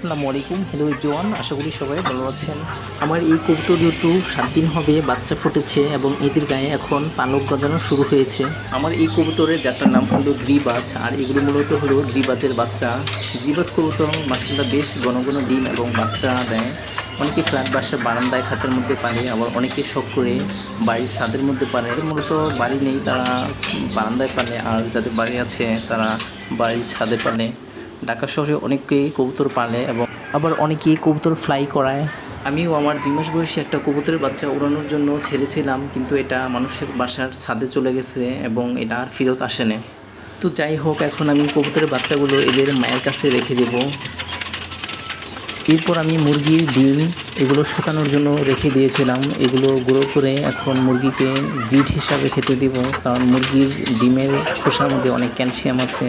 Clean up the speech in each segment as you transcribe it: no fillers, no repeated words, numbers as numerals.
আসসালামু আলাইকুম, hello everyone. আশা করি সবাই ভালো আছেন। আমার এই কবুতর দুটো 7 দিন হবে বাচ্চা ফুটেছে এবং এদের গায়ে এখন পালক গজানো শুরু হয়েছে। আমার এই কবুতরের যারটার নাম হলো গ্রিবাজ, আর এগুলো মূলত হলো গ্রিবাজের বাচ্চা। গ্রিবাজ কবুতর মাশাআল্লাহ বেশ ঘন ঘন ডিম এবং বাচ্চা দেয়। অনেকে ফ্ল্যাট বাসা বারান্দায় খাঁচার মধ্যে পালে, আবার অনেকে শখ করে বাড়ির ছাদের মধ্যে পালে। এদের মূলত বাড়ি নেই, তারা বারান্দায় পালে, আর যাদের বাড়ি আছে তারা বাড়ির ছাদে পালে। ঢাকা শহরে অনেকেই কবুতর পালে এবং আবার অনেকেই কবুতর ফ্লাই করায়। আমিও আমার 2 মাস বয়সী একটা কবুতরের বাচ্চা উড়ানোর জন্য ছেড়েছিলাম, কিন্তু এটা মানুষের বাসার ছাদে চলে গেছে এবং এটা আর ফেরত আসেনি। তো যাই হোক, এখন আমি কবুতরের বাচ্চাগুলো এদের মায়ের কাছে রেখে দেব। এরপর আমি মুরগির ডিম এগুলো শুকানোর জন্য রেখে দিয়েছিলাম। এগুলো গুঁড়ো করে এখন মুরগিকে ব্রিড হিসাবে খেতে দিব, কারণ মুরগির ডিমের খোসার মধ্যে অনেক ক্যালসিয়াম আছে।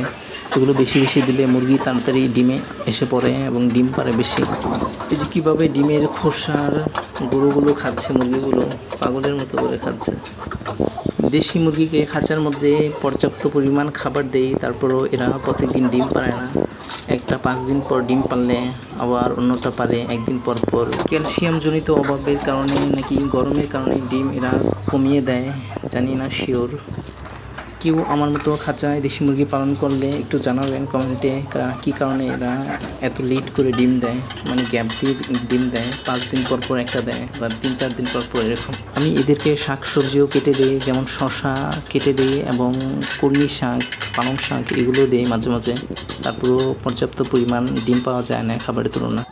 এগুলো বেশি বেশি দিলে মুরগি তাড়াতাড়ি ডিমে এসে পড়ে এবং ডিম পারে বেশি। এই যে কীভাবে ডিমের খোসার গুঁড়োগুলো খাচ্ছে মুরগিগুলো, পাগলের মতো করে খাচ্ছে। দেশি মুরগিকে খাঁচার মধ্যে পর্যাপ্ত পরিমাণ খাবার দেই, তারপরও এরা প্রত্যেকদিন ডিম পারে না। একটা 5 দিন পর ডিম পারলে আবার অন্যটা পারে 1 দিন পর পর। ক্যালসিয়ামজনিত অভাবের কারণে নাকি গরমের কারণে ডিম এরা কমিয়ে দেয়, জানি না শিওর। কেউ আমার মতো খাঁচায় দেশি মুরগি পালন করলে একটু জানাবেন কমেন্টে, কী কারণে এরা এত লেট করে ডিম দেয়, মানে গ্যাপ দিয়ে ডিম দেয়। 5 দিন পর পর একটা দেয় বা 3-4 দিন পর পর এরকম। আমি এদেরকে শাক সবজিও কেটে দিই, যেমন শশা কেটে দিই এবং কলমি শাক, পালং শাক এগুলো দিই মাঝে মাঝে। তারপরেও পর্যাপ্ত পরিমাণ ডিম পাওয়া যায় না খাবারের তুলনায়।